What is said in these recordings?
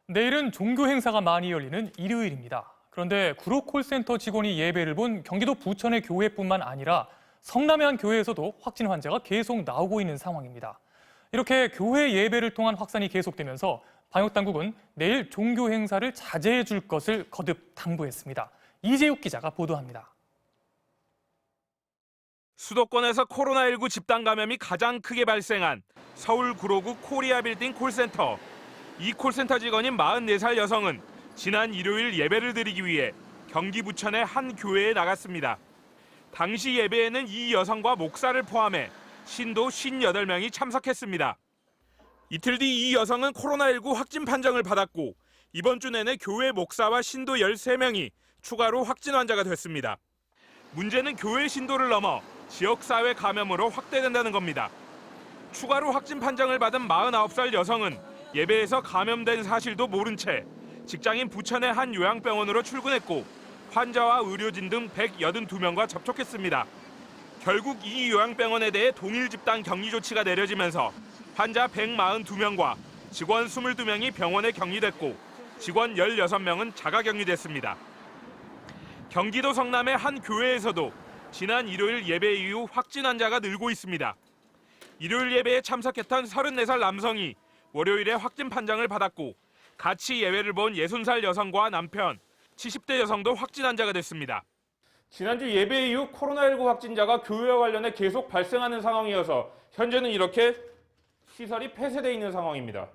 내일은 종교 행사가 많이 열리는 일요일입니다. 그런데 구로 콜센터 직원이 예배를 본 경기도 부천의 교회뿐만 아니라 성남의 한 교회에서도 확진 환자가 계속 나오고 있는 상황입니다. 이렇게 교회 예배를 통한 확산이 계속되면서 방역당국은 내일 종교 행사를 자제해 줄 것을 거듭 당부했습니다. 이재욱 기자가 보도합니다. 수도권에서 코로나19 집단 감염이 가장 크게 발생한 서울 구로구 코리아 빌딩 콜센터. 이 콜센터 직원인 44살 여성은 지난 일요일 예배를 드리기 위해 경기 부천의 한 교회에 나갔습니다. 당시 예배에는 이 여성과 목사를 포함해 신도 58명이 참석했습니다. 이틀 뒤 이 여성은 코로나19 확진 판정을 받았고 이번 주 내내 교회 목사와 신도 13명이 추가로 확진 환자가 됐습니다. 문제는 교회 신도를 넘어 지역사회 감염으로 확대된다는 겁니다. 추가로 확진 판정을 받은 49살 여성은 예배에서 감염된 사실도 모른 채 직장인 부천의 한 요양병원으로 출근했고 환자와 의료진 등 182명과 접촉했습니다. 결국 이 요양병원에 대해 동일 집단 격리 조치가 내려지면서 환자 142명과 직원 22명이 병원에 격리됐고 직원 16명은 자가 격리됐습니다. 경기도 성남의 한 교회에서도 지난 일요일 예배 이후 확진 환자가 늘고 있습니다. 일요일 예배에 참석했던 34살 남성이 월요일에 확진 판정을 받았고 같이 예배를 본 60살 여성과 남편, 70대 여성도 확진 환자가 됐습니다. 지난주 예배 이후 코로나19 확진자가 교회와 관련해 계속 발생하는 상황이어서 현재는 이렇게 시설이 폐쇄돼 있는 상황입니다.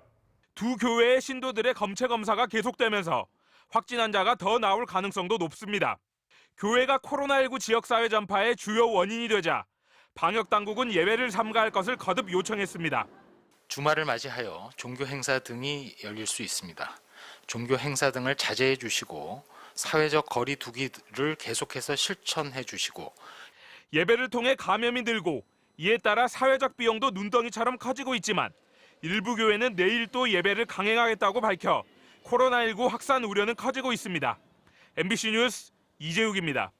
두 교회의 신도들의 검체 검사가 계속되면서 확진 환자가 더 나올 가능성도 높습니다. 교회가 코로나19 지역사회 전파의 주요 원인이 되자 방역당국은 예배를 삼가할 것을 거듭 요청했습니다. 주말을 맞이하여 종교 행사 등이 열릴 수 있습니다. 종교 행사 등을 자제해 주시고 사회적 거리 두기를 계속해서 실천해 주시고 예배를 통해 감염이 늘고 이에 따라 사회적 비용도 눈덩이처럼 커지고 있지만 일부 교회는 내일 또 예배를 강행하겠다고 밝혀 코로나19 확산 우려는 커지고 있습니다. MBC 뉴스 이재욱입니다.